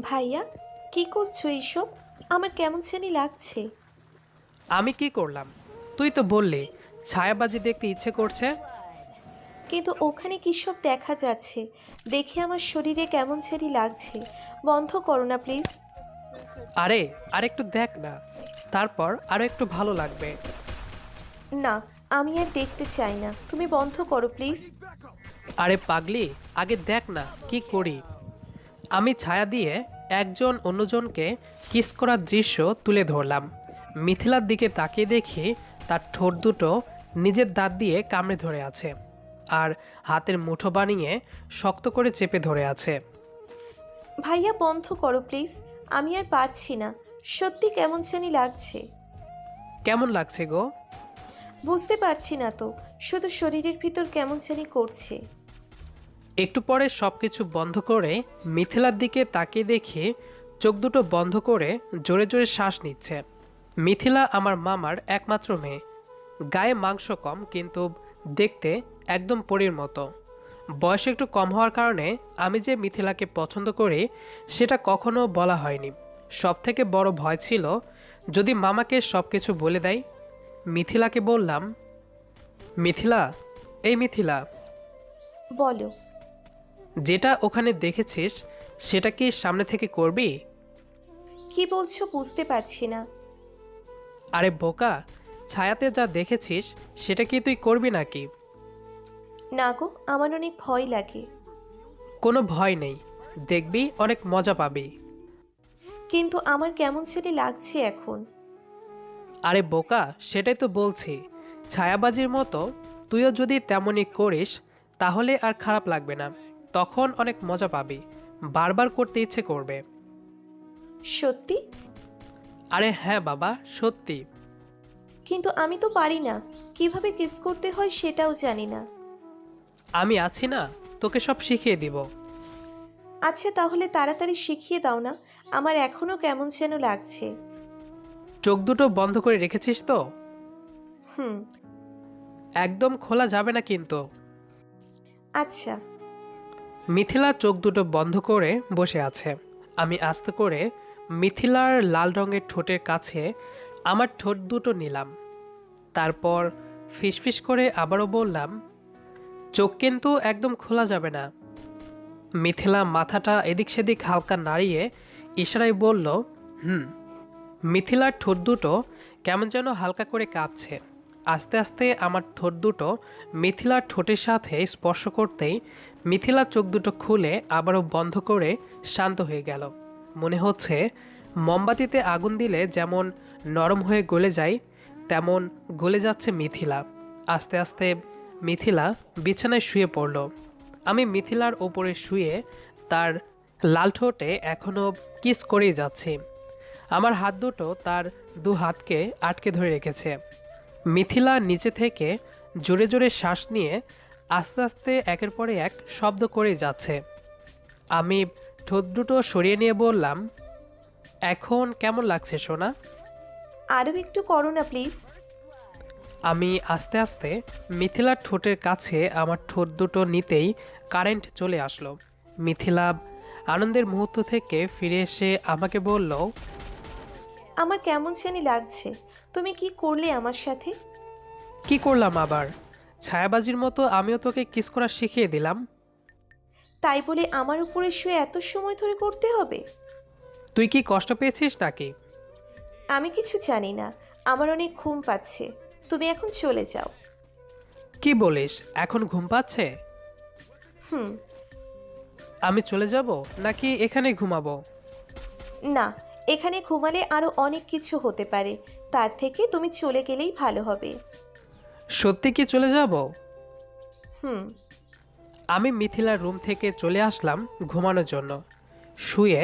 ভাইয়া, কি করছো এইসব? আমার কেমন জানি লাগছে। আমি কি করলাম? তুই তো বললি ছায়াবাজি দেখতে ইচ্ছে করছে। কিন্তু ওখানে কি সব দেখা যাচ্ছে, দেখে আমার শরীরে কেমন জানি লাগছে। বন্ধ করো না প্লিজ। আরে আর একটু দেখ না, তারপর আরো একটু ভালো লাগবে। না, আমি আর দেখতে চাই না, তুমি বন্ধ করো প্লিজ। আরে পাগলি, আগে দেখ না কি করি। আমি ছায়া দিয়ে একজন অন্যজনকে কিস করার দৃশ্য তুলে ধরলাম। মিথিলার দিকে তাকিয়ে দেখি তার ঠোঁট দুটো নিজের দাঁত দিয়ে কামড়ে ধরে আছে, আর হাতের মুঠো বানিয়ে শক্ত করে চেপে ধরে আছে। ভাইয়া বন্ধ করো প্লিজ, আমি আর পারছি না। সত্যি কেমন জানি লাগছে। কেমন লাগছে গো? বুঝতে পারছি না তো, শুধু শরীরের ভিতর কেমন জানি করছে। একটু পরে সবকিছু বন্ধ করে মিথিলার দিকে তাকিয়ে দেখি চোখ দুটো বন্ধ করে জোরে জোরে শ্বাস নিচ্ছে। মিথিলা আমার মামার একমাত্র মেয়ে। গায়ে মাংস কম, কিন্তু দেখতে একদম পরীর মতো। বয়স একটু কম হওয়ার কারণে আমি যে মিথিলাকে পছন্দ করি সেটা কখনো বলা হয়নি। সব থেকে বড় ভয় ছিল যদি মামাকে সব কিছু বলে দেয়। মিথিলাকে বললাম, মিথিলা, এই মিথিলা, বলো। যেটা ওখানে দেখেছিস সেটা কি সামনে থেকে করবি? কি বলছো বুঝতে পারছি না। আরে বোকা, ছায়াতে যা দেখেছিস সেটা কি তুই করবি নাকি? না গো, আমার অনেক ভয় লাগে। কোনো ভয় নেই, দেখবি অনেক মজা পাবি। কিন্তু আমার কেমন জানি লাগছে এখন। আরে বোকা, সেটাই তো বলছি। ছায়াবাজির মতো তুইও যদি তেমনই করিস তাহলে আর খারাপ লাগবে না, তখন অনেক মজা পাবি, বারবার করতে ইচ্ছে করবে। সত্যি? আরে হ্যাঁ বাবা, সত্যি। কিন্তু আমি তো পারি না, কিভাবে কিস করতে হয় সেটাও জানি না। আমি আছি না, তোকে সব শিখিয়ে দিব। আচ্ছা তাহলে তাড়াতাড়ি শিখিয়ে দাও না, আমার এখনো কেমন যেন লাগছে। চোখ দুটো বন্ধ করে রেখেছিস তো? হুম। একদম খোলা যাবে না কিন্তু। আচ্ছা। মিথিলা চোখ দুটো বন্ধ করে বসে আছে। আমি আস্তে করে মিথিলার লাল রঙের ঠোঁটের কাছে আমার ঠোঁট দুটো নিলাম। তারপর ফিসফিস করে আবারও বললাম, চোখ কিন্তু একদম খোলা যাবে না। মিথিলা মাথাটা এদিক সেদিক হালকা নাড়িয়ে ইশারায় বলল, হুম। মিথিলার ঠোঁট দুটো কেমন যেন হালকা করে কাঁপছে। আস্তে আস্তে আমার ঠোঁট দুটো মিথিলার ঠোঁটের সাথে স্পর্শ করতেই মিথিলার চোখ দুটো খুলে আবারও বন্ধ করে শান্ত হয়ে গেল। মনে হচ্ছে মোমবাতিতে আগুন দিলে যেমন নরম হয়ে গলে যায়, তেমন গলে যাচ্ছে মিথিলা। আস্তে আস্তে মিথিলা বিছানায় শুয়ে পড়ল। আমি মিথিলার ওপরে শুয়ে তার লাল ঠোঁটে এখনও কিস করেই যাচ্ছি। আমার হাত দুটো তার দু হাতকে আটকে ধরে রেখেছে। মিথিলা নিচে থেকে জোরে জোরে শ্বাস নিয়ে আস্তে আস্তে একের পরে এক শব্দ করে যাচ্ছে। আমি ঠোঁট দুটো সরিয়ে নিয়ে বললাম, এখন কেমন লাগছে সোনা? আরও একটু করো না প্লিজ। আমি আস্তে আস্তে মিথিলার ঠোঁটের কাছে আমার ঠোঁট দুটো নিতেই কারেন্ট চলে আসলো। মিথিলা আনন্দের মুহূর্ত থেকে ফিরে এসে আমাকে বলল, আমার কেমন জানি লাগছে। তুমি কি করলে আমার সাথে? কি করলাম আবার? ছায়াবাজির মতো আমিও তোকে কিস করা শিখিয়ে দিলাম। তাই বলে আমার উপরে শুয়ে এত সময় ধরে করতে হবে? তুই কি কষ্ট পেয়েছিস নাকি? আমি কিছু জানি না, আমার অনেক ঘুম পাচ্ছে। তুমি এখন চলে যাও। কি বলিস, এখন ঘুম পাচ্ছে? হুম। আমি চলে যাব নাকি এখানে ঘুমাবো? না, এখানে ঘুমালে আরো অনেক কিছু হতে পারে, তার থেকে তুমি চলে গেলেই ভালো হবে। সত্যি কি চলে যাব? হুম। আমি মিথিলার রুম থেকে চলে আসলাম ঘুমানোর জন্য। শুয়ে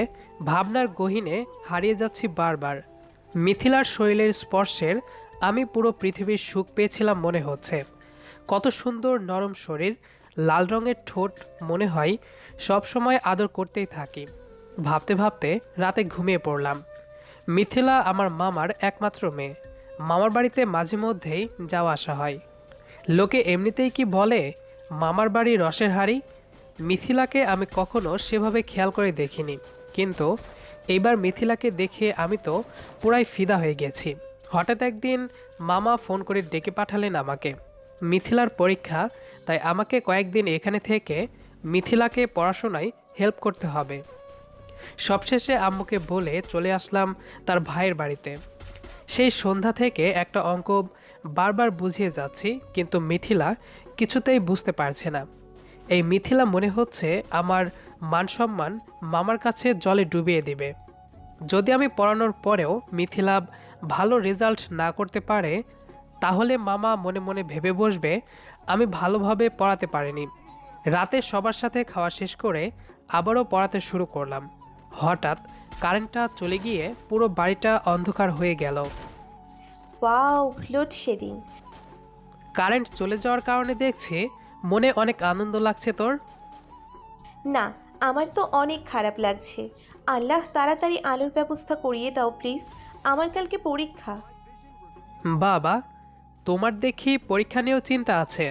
ভাবনার গহীনে হারিয়ে যাচ্ছি বারবার। মিথিলার শরীরের স্পর্শের আমি পুরো পৃথিবীর সুখ পেয়েছিলাম মনে হচ্ছে। কত সুন্দর নরম শরীর, লাল রঙের ঠোঁট, মনে হয় সব সময় আদর করতেই থাকি। ভাবতে ভাবতে রাতে ঘুমিয়ে পড়লাম। মিথিলা আমার মামার একমাত্র মেয়ে। মামার বাড়িতে মাঝে মধ্যেই যাওয়া আসা হয়। লোকে এমনিতেই কি বলে, মামার বাড়ি রসের হাঁড়ি। মিথিলাকে আমি কখনো সেভাবে খেয়াল করে দেখিনি। কিন্তু এইবার মিথিলাকে দেখে আমি তো পুরাই ফিদা হয়ে গেছি। হঠাৎ একদিন মামা ফোন করে ডেকে পাঠালেন আমাকে। মিথিলার পরীক্ষা, তাই আমাকে কয়েকদিন এখানে থেকে মিথিলাকে পড়াশোনায় হেল্প করতে হবে। সবশেষে আম্মুকে বলে চলে আসলাম তার ভাইয়ের বাড়িতে। সেই সন্ধ্যা থেকে একটা অঙ্ক বারবার বুঝিয়ে যাচ্ছি, কিন্তু মিথিলা কিছুতেই বুঝতে পারছে না। এই মিথিলা মনে হচ্ছে আমার মান সম্মান মামার কাছে জলে ডুবিয়ে দিবে। যদি আমি পড়ানোর পরেও মিথিলা ভালো রেজাল্ট না করতে পারে, তাহলে মামা মনে মনে ভেবে বসবে আমি ভালোভাবে পড়াতে পারিনি। রাতে সবার সাথে খাওয়া শেষ করে আবারও পড়াতে শুরু করলাম। হঠাৎ কারেন্টটা চলে গিয়ে পুরো বাড়িটা অন্ধকার হয়ে গেল। Wow, load shedding. কারেন্ট চলে যাওয়ার কারণে দেখছি মনে অনেক আনন্দ লাগছে তোর। না, আমার তো অনেক খারাপ লাগছে। আল্লাহ তাড়াতাড়ি আলোর ব্যবস্থা করিয়ে দাও প্লিজ, আমার কালকে পরীক্ষা। বাবা, তোমার দেখি পরীক্ষা নিয়েও চিন্তা আছে।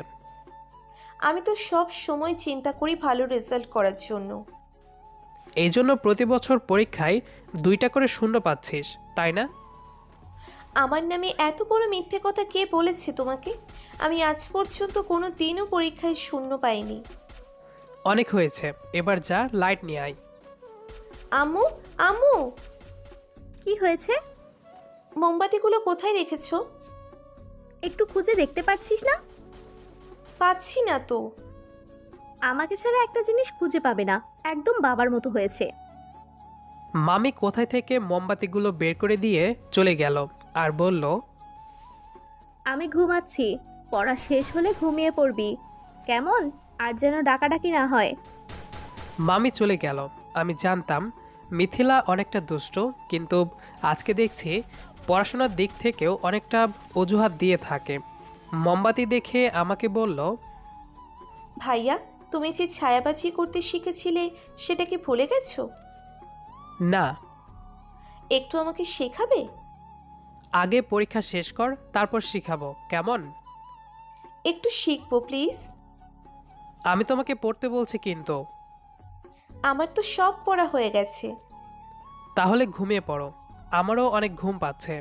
আমি তো সব সময় চিন্তা করি ভালো রেজাল্ট করার জন্য। এই জন্য প্রতি বছর পরীক্ষায় 2টা করে শূন্য পাচ্ছিস, তাই না? আমার নামে এত বড় মিথ্যে কথা কে বলেছে তোমাকে? আমি আজ পর্যন্ত কোনো দিনও পরীক্ষায় শূন্য পাইনি। অনেক হয়েছে, এবার যা লাইট নিয়ে আয়। আম্মু, আম্মু, কি হয়েছে? মোমবাতিগুলো কোথায় রেখেছো? একটু খুঁজে দেখতে পাচ্ছিস না? পাচ্ছি না তো। আমাকে ছাড়া একটা জিনিস খুঁজে পাবে না, একদম বাবার মতো হয়েছে। মামি কোথায় থেকে মোমবাতিগুলো বের করে দিয়ে চলে গেল আর বলল, আমি ঘুমাচ্ছি, পড়া শেষ হলে ঘুমিয়ে পড়বি কেমন? আর যেন ডাকাডাকি না হয়। মামি চলে গেল। আমি জানতাম মিথিলা অনেকটা দুষ্ট, কিন্তু আজকে দেখছি পড়াশোনার দিক থেকেও অনেকটা অজুহাত দিয়ে থাকে। মোমবাতি দেখে আমাকে বলল, ভাইয়া, তুমি যে ছায়াবাজি করতে শিখেছিলে সেটা কি ভুলে গেছো? না, একটু আমাকে শেখাবে? আগে পরীক্ষা শেষ কর, তারপর শিখাবো, কেমন? একটু শিখবো প্লিজ। আমি তোমাকে পড়তে বলছি কিন্তু। আমার তো সব পড়া হয়ে গেছে। তাহলে ঘুমিয়ে পড়ো, আমারও অনেক ঘুম পাচ্ছে।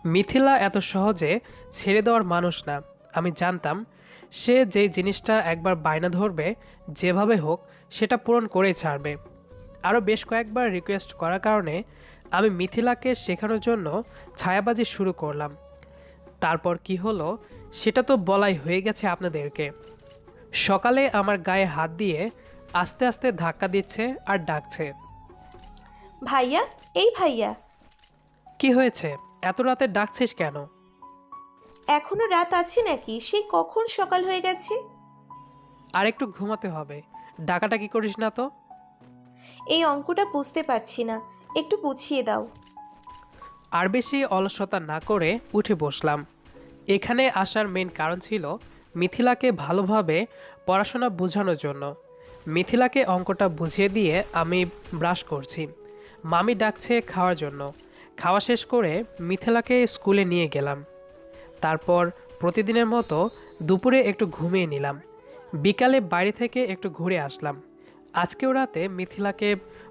মিথিলা এত সহজে ছেড়ে দেওয়ার মানুষ না। আমি জানতাম সে যেই জিনিসটা একবার বায়না ধরবে, যেভাবে হোক সেটা পূরণ করেই ছাড়বে। আরও বেশ কয়েকবার রিকোয়েস্ট করার কারণে আমি মিথিলাকে শেখানোর জন্য ছায়াবাজি শুরু করলাম। তারপর কি হলো সেটা তো বলাই হয়ে গেছে আপনাদেরকে। সকালে আমার গায়ে হাত দিয়ে আস্তে আস্তে ধাক্কা দিচ্ছে আর ডাকছে। ভাইয়া, এই ভাইয়া। কি হয়েছে, এত রাতে ডাকছিস কেন? এখনো রাত আছে নাকি? সেই কখন সকাল হয়ে গেছে। আর একটু ঘুমাতে হবে, ডাকাডাকি করিস না তো। এই অঙ্কটা বুঝতে পারছি না, একটু বুঝিয়ে দাও। আর বেশি অলসতা না করে উঠে বসলাম। এখানে আসার মেন কারণ ছিল মিথিলাকে ভালোভাবে পড়াশোনা বোঝানোর জন্য। মিথিলাকে অঙ্কটা বুঝিয়ে দিয়ে আমি ব্রাশ করছি। মামি ডাকছে খাওয়ার জন্য। খাওয়া শেষ করে মিথিলাকে স্কুলে নিয়ে গেলাম। তারপর প্রতিদিনের মতো দুপুরে একটু ঘুমিয়ে নিলাম। বিকালে বাইরে থেকে একটু ঘুরে আসলাম। আজকেও রাতে মিথিলাকে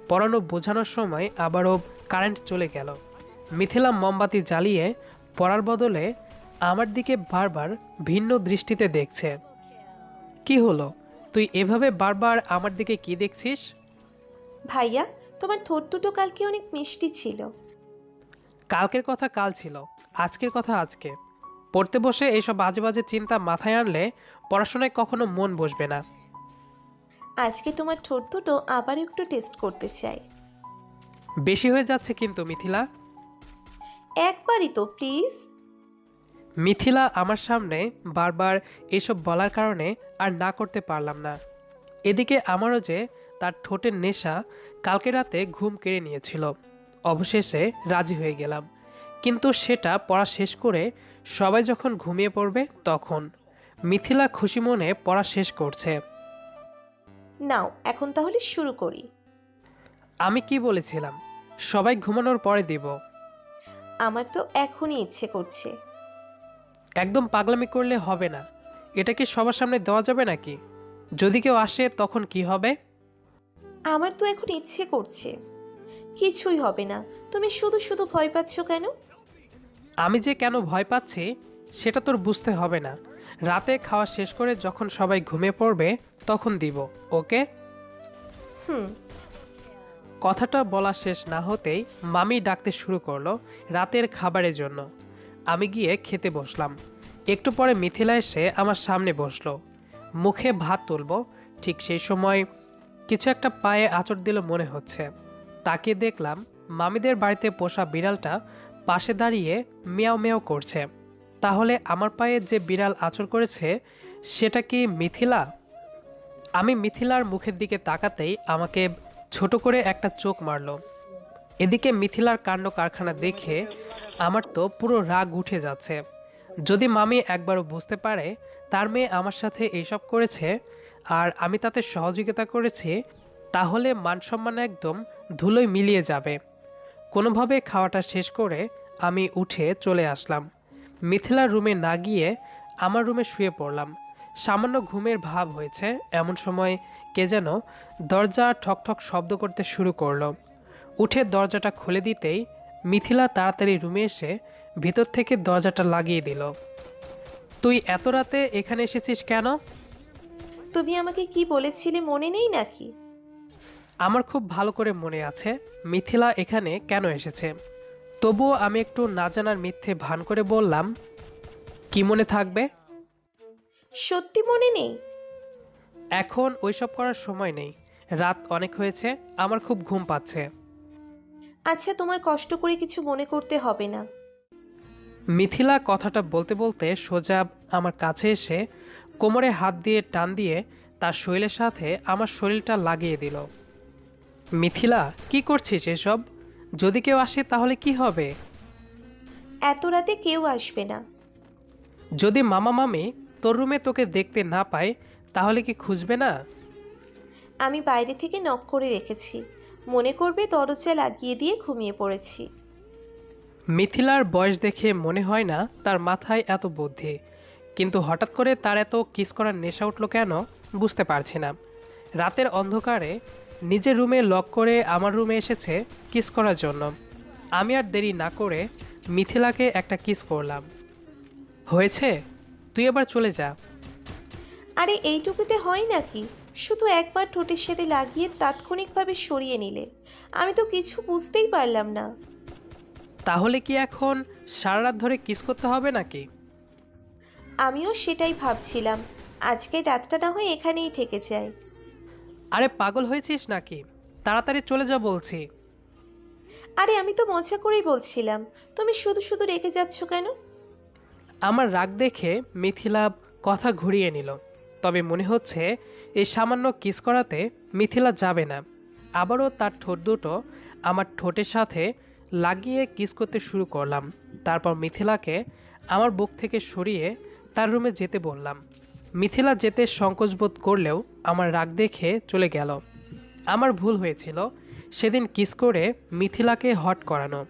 পড়ানো বোঝানোর সময় আবারও কারেন্ট চলে গেল। মিথিলা মোমবাতি জ্বালিয়ে পড়ার বদলে আমার দিকে বারবার ভিন্ন দৃষ্টিতে দেখছে। কি হলো, তুই এভাবে বারবার আমার দিকে কি দেখছিস? ভাইয়া, তোমার ঠোঁট দুটো কালকে অনেক মিষ্টি ছিল। কালকের কথা কাল ছিল, আজকের কথা আজকে। পড়তে বসে এইসব বাজে বাজে চিন্তা মাথায় আনলে পড়াশোনায় কখনো মন বসবে না। আজকে তোমার ঠোঁট দুটো আবার একটু টেস্ট করতে চাই। বেশি হয়ে যাচ্ছে কিন্তু মিথিলা। একবারই তো প্লিজ। মিথিলা আমার সামনে বারবার এসব বলার কারণে আর না করতে পারলাম না। এদিকে আমারও যে তার ঠোঁটের নেশা কালকে রাতে ঘুম কেড়ে নিয়েছিল। অবশেষে রাজি হয়ে গেলাম, কিন্তু সেটা পড়া শেষ করে সবাই যখন ঘুমিয়ে পড়বে তখন। মিথিলা খুশি মনে পড়া শেষ করছে। নাও, এখন তাহলে শুরু করি। আমি কি বলেছিলাম সবাই ঘুমানোর পরে দিব? আমার তো এখনই ইচ্ছে করছে। একদম পাগলামি করলে হবে না। এটা কি সবার সামনে দেওয়া যাবে নাকি? যদি কেউ আসে তখন কি হবে? আমার তো এখন ইচ্ছে করছে। কিছুই হবে না। তুমি শুধু শুধু ভয় পাচ্ছ কেন? আমি যে কেন ভয় পাচ্ছি সেটা তোর বুঝতে হবে না। রাতে খাওয়া শেষ করে যখন সবাই ঘুমিয়ে পড়বে তখন দিব, ওকে? হুম। কথাটা বলা শেষ না হতেই মামি ডাকতে শুরু করলো রাতের খাবারের জন্য। আমি গিয়ে খেতে বসলাম। একটু পরে মিথিলা এসে আমার সামনে বসলো। মুখে ভাত তুলবো, ঠিক সেই সময় কিছু একটা পায়ে আঁচড় দিল মনে হচ্ছে। তাকিয়ে দেখলাম মামিদের বাড়িতে পোষা বিড়ালটা পাশে দাঁড়িয়ে মিয়াও মিয়াও করছে। তাহলে আমার পায়ে যে বিড়াল আঁচড় করেছে সেটা কি মিথিলা? আমি মিথিলার মুখের দিকে তাকাতেই আমাকে ছোট করে একটা চোখ মারলো। এদিকে মিথিলার কাণ্ড কারখানা দেখে আমার তো পুরো রাগ উঠে যাচ্ছে। যদি মামি একবারও বুঝতে পারে তার মেয়ে আমার সাথে এইসব করেছে আর আমি তাতে সহযোগিতা করেছি, তাহলে মানসম্মান একদম ধুলোয় মিলিয়ে যাবে। কোনোভাবে খাওয়াটা শেষ করে আমি উঠে চলে আসলাম। মিথিলার রুমে না গিয়ে আমার রুমে শুয়ে পড়লাম। সামান্য ঘুমের ভাব হয়েছে এমন সময় কে যেন দরজা ঠকঠক শব্দ করতে শুরু করলো। উঠে দরজাটা খুলে দিতেই মিথিলা তাড়াতাড়ি রুমে এসে ভিতর থেকে দরজাটা লাগিয়ে দিল। তুই এত রাতে এখানে এসেছিস কেন? তুমি আমাকে কি বলেছিলে মনে নেই নাকি? আমার খুব ভালো করে মনে আছে মিথিলা এখানে কেন এসেছে। তবুও আমি একটু না জানার মিথ্যে ভান করে বললাম, কি মনে থাকবে? সত্যি মনে নেই? এখন ওইসব করার সময় নেই। রাত অনেক হয়েছে, আমার খুব ঘুম পাচ্ছে। আচ্ছা, তোমার কষ্ট করে কিছু মনে করতে হবে না। মিথিলা কথাটা বলতে বলতে সোজা আমার কাছে এসে কোমরে হাত দিয়ে টান দিয়ে তার শরীরের সাথে আমার শরীরটা লাগিয়ে দিল। মিথিলা, কি করছিস এসব? যদি কেউ আসে তাহলে কি হবে? এত রাতে কেউ আসবে না। যদি মামা মামি তোর রুমে তোকে দেখতে না পায় তাহলে কি খুঁজবে না? আমি বাইরে থেকে নক করে রেখেছি। মনে করবে দরজা লাগিয়ে দিয়ে ঘুমিয়ে পড়েছি। মিথিলার বয়স দেখে মনে হয় না তার মাথায় এত বুদ্ধি, কিন্তু হঠাৎ করে তার এত কিস করার নেশা উঠল কেন বুঝতে পারছি না। রাতের অন্ধকারে নিজের রুমে লক করে আমার রুমে এসেছে কিস করার জন্য। আমি আর দেরি না করে মিথিলাকে একটা কিস করলাম। হয়েছে, তুই এবার চলে যা। আরে এইটুকুতে হয় নাকি? শুধু একবার ঠোঁটের সাথে লাগিয়ে তাৎক্ষণিকভাবে সরিয়ে নিলে। আমি তো কিছু বুঝতেই পারলাম না। তাহলে কি এখন সারা রাত ধরে কিস করতে হবে নাকি? আমিও সেটাই ভাবছিলাম। আজকে রাতটা না হয় এখানেই থেকে যায়। আরে পাগল হয়েছিস নাকি? তাড়াতাড়ি চলে যা বলছি। আরে আমি তো মজা করেই বলছিলাম। তুমি শুধু শুধু রেগে যাচ্ছ কেন? আমার রাগ দেখে মিথিলা কথা ঘুরিয়ে নিল। তবে মনে হচ্ছে এই সামান্য কিস করাতে মিথিলা যাবে না। আবারও তার ঠোঁট দুটো আমার ঠোঁটের সাথে লাগিয়ে কিস করতে শুরু করলাম। তারপর মিথিলাকে আমার বুক থেকে সরিয়ে তার রুমে যেতে বললাম। মিথিলা যেতে সংকোচ বোধ করলেও আমার রাগ দেখে চলে গেল। আমার ভুল হয়েছিল সেদিন কিস করে মিথিলাকে হট করানো।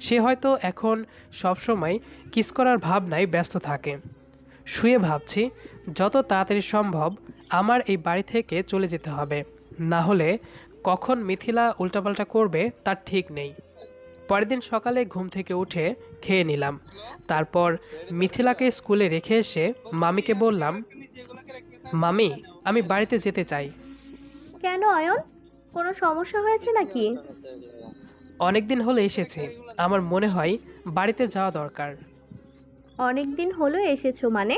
সে হয়তো এখন সবসময় কিস করার ভাবনায় ব্যস্ত থাকে। শুয়ে ভাবছি যত তাড়াতাড়ি সম্ভব আমার এই বাড়ি থেকে চলে যেতে হবে, না হলে কখন মিথিলা উল্টাপাল্টা করবে তার ঠিক নেই। পরের দিন সকালে ঘুম থেকে উঠে খেয়ে নিলাম। তারপর মিথিলাকে স্কুলে রেখে এসে মামিকে বললাম, মামি, আমি বাড়িতে যেতে চাই। কেন অয়ন? কোনো সমস্যা হয়েছে নাকি? অনেক দিন হলো এসেছি, আমার মনে হয় বাড়িতে যাওয়া দরকার। অনেক দিন হলো এসেছো মানে?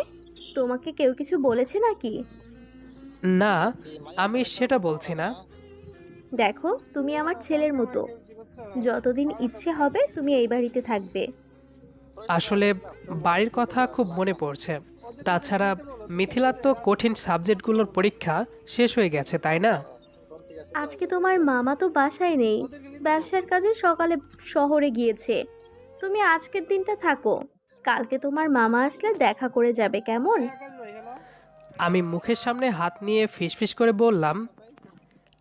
তোমাকে কেউ কিছু বলেছে নাকি? না, আমি সেটা বলছি না। দেখো, তুমি আমার ছেলের মতো। যতদিন ইচ্ছে হবে তুমি এই বাড়িতে থাকবে। আসলে বাড়ির কথা খুব মনে পড়ছে। তাছাড়া মিথিলার তো কঠিন সাবজেক্টগুলোর পরীক্ষা শেষ হয়ে গেছে, তাই না? আজকে তোমার মামা তো বাসায় নেই, ব্যবসার কাজে সকালে শহরে গিয়েছে। তুমি আজকের দিনটা থাকো, কালকে তোমার মামা আসলে দেখা করে যাবে, কেমন? আমি মুখের সামনে হাত নিয়ে ফিসফিস করে বললাম,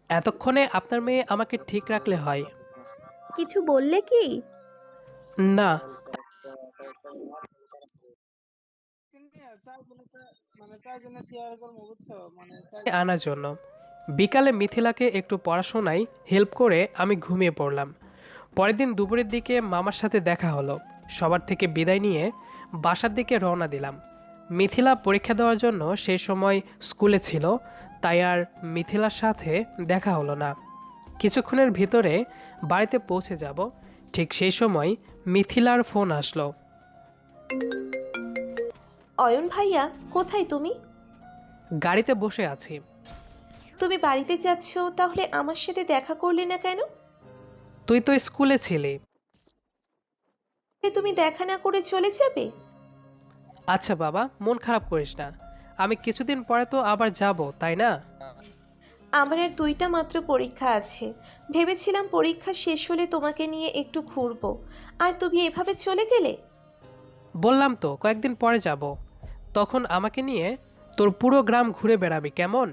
এতক্ষণে আপনার মেয়ে আমাকে ঠিক রাখলে হয়। কিছু বললে কি? না, আনার জন্য বিকালে মিথিলাকে একটু পড়াশোনায় হেল্প করে আমি ঘুমিয়ে পড়লাম। পরের দিন দুপুরের দিকে মামার সাথে দেখা হলো। সবার থেকে বিদায় নিয়ে বাসার দিকে রওনা দিলাম। মিথিলা পরীক্ষা দেওয়ার জন্য সেই সময় স্কুলে ছিল, তাই আর মিথিলার সাথে দেখা হলো না। কিছুক্ষণের ভিতরে বাড়িতে পৌঁছে যাব, ঠিক সেই সময় মিথিলার ফোন আসলো। অয়ন ভাইয়া, কোথায় তুমি? গাড়িতে বসে আছি। তুমি বাড়িতে যাচ্ছ, তাহলে আমার সাথে দেখা করলে না কেন? তুই তো স্কুলে ছিলি। তুমি দেখা না করে চলে যাবে? আচ্ছা বাবা, মন খারাপ করিস না, আমি কিছুদিন পরে তো আবার যাব, তাই না? আমার আর 2টা মাত্র পরীক্ষা আছে। ভেবেছিলাম পরীক্ষা শেষ হলে তোমাকে নিয়ে একটু ঘুরবো, আর তুমি এভাবে চলে গেলে। বললাম তো কয়েকদিন পরে যাব, তখন আমাকে নিয়ে তোর পুরো গ্রাম ঘুরে বেড়াবি, কেমন?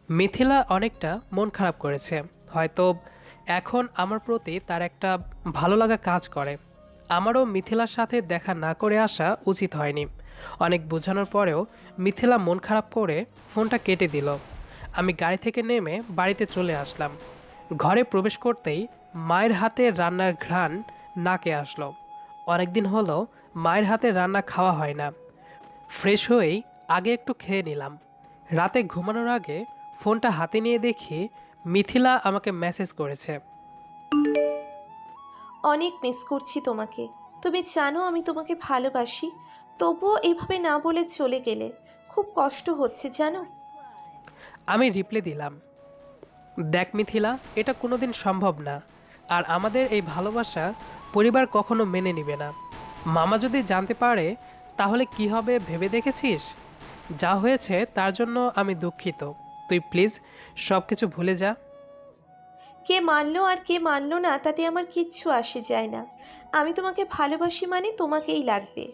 মিথিলা অনেকটা মন খারাপ করেছে। হয়তো এখন আমার প্রতি তার একটা ভালো লাগা কাজ করে। আমারও মিথিলার সাথে দেখা না করে আসা উচিত হয়নি। অনেক বোঝানোর পরেও মিথিলা মন খারাপ করে ফোনটা কেটে দিল। আমি গাড়ি থেকে নেমে বাড়িতে চলে আসলাম। ঘরে প্রবেশ করতেই মায়ের হাতের রান্নার ঘ্রাণ নাকে আসলো। অনেকদিন হলো মায়ের হাতের রান্না খাওয়া হয় না। ফ্রেশ হয়েই আগে একটু খেয়ে নিলাম। রাতে ঘুমানোর আগে ফোনটা হাতে নিয়ে দেখি মিথিলা আমাকে মেসেজ করেছে। অনেক মিস করছি তোমাকে। তুমি জানো আমি তোমাকে ভালোবাসি, তবুও এভাবে না বলে চলে গেলে খুব কষ্ট হচ্ছে জানো। আমি রিপ্লাই দিলাম, দেখ মিথিলা, এটা কোনোদিন সম্ভব না। আর আমাদের এই ভালোবাসা পরিবার কখনো মেনে নেবে না। মামা যদি জানতে পারে তাহলে কি হবে ভেবে দেখেছিস? যা হয়েছে তার জন্য আমি দুঃখিত। তুই প্লিজ সব কিছু ভুলে যা। কে মানলো আর কে মানলো না তাতে আমার কিচ্ছু আসে যায় না। আমি তোমাকে ভালোবাসি মানে তোমাকেই লাগবে।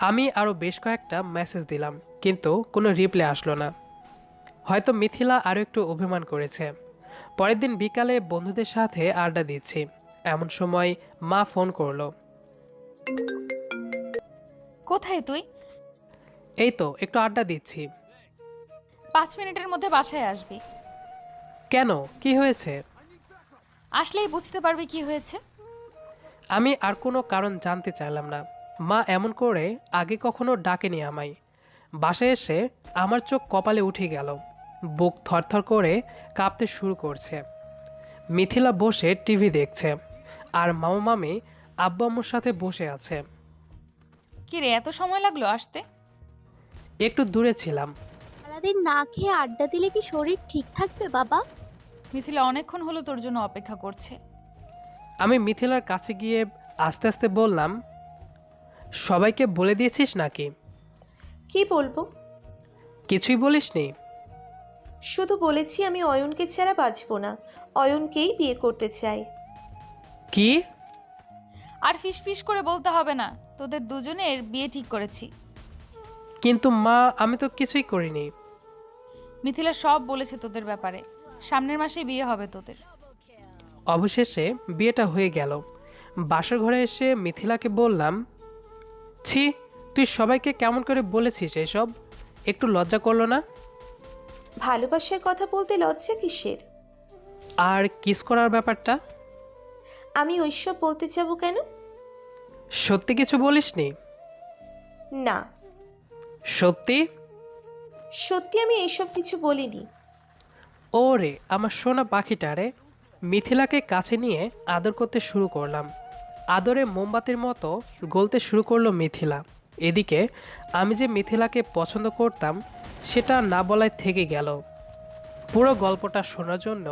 আমি আরও বেশ কয়েকটা মেসেজ দিলাম, কিন্তু কোনো রিপ্লাই আসলো না। হয়তো মিথিলা আরও একটু অভিমান করেছে। পরের দিন বিকালে বন্ধুদের সাথে আড্ডা দিচ্ছি, এমন সময় মা ফোন করলো। কোথায় তুই? এই তো একটু আড্ডা দিচ্ছি। 5 মিনিটের মধ্যে বাসায় আসবি। কেন, কি হয়েছে? আসলেই বুঝতে পারবি কি হয়েছে। আমি আর কোনো কারণ জানতে চাইলাম না। মা এমন করে আগে কখনো ডাকেনি আমায়। বাসায় এসে আমার চোখ কপালে উঠে গেল, বুক থরথর করে কাঁপতে শুরু করছে। মিথিলা বসে টিভি দেখছে, আর মামা মামি আব্বু আম্মুর সাথে বসে আছে। কি রে, এত সময় লাগলো আসতে? একটু দূরে ছিলাম। সারাদিন না খেয়ে আড্ডা দিলে কি শরীর ঠিক থাকবে বাবা? মিথিলা অনেকক্ষণ হলো তোর জন্য অপেক্ষা করছে। আমি মিথিলার কাছে গিয়ে আস্তে আস্তে বললাম, সবাইকে বলে দিয়েছিস নাকি? কি বলবো? কিছুই বলিসনি? শুধু বলেছি আমি অয়নকে ছাড়া বাঁচবো না, অয়নকেই বিয়ে করতে চাই। কি? আর ফিস করে বলতে হবে না, তোদের দুজনের বিয়ে ঠিক করেছি। কিন্তু মা, আমি তো কিছুই করিনি। মিথিলা সব বলেছে তোদের ব্যাপারে। সামনের মাসেই বিয়ে হবে তোদের। অবশেষে বিয়েটা হয়ে গেল। বাসার ঘরে এসে মিথিলাকে বললাম, ছি, তুই সবাইকে কেমন করে বলেছিস এসব? একটু লজ্জা করলো না? ভালোবাসার কথা বলতে লজ্জা কিসের? আর কিস করার ব্যাপারটা? আমি ওইসব বলতে যাবো কেন? সত্যি কিছু বলিসনি? না, সত্যি? সত্যি আমি এইসব কিছু বলিনি। ওরে আমার সোনা পাখিটারে। মিথিলাকে কাছে নিয়ে আদর করতে শুরু করলাম। আদরে মোমবাতির মতো গলতে শুরু করলো মিথিলা। এদিকে আমি যে মিথিলাকে পছন্দ করতাম সেটা না বলায় থেকে গেল। পুরো গল্পটা শোনার জন্য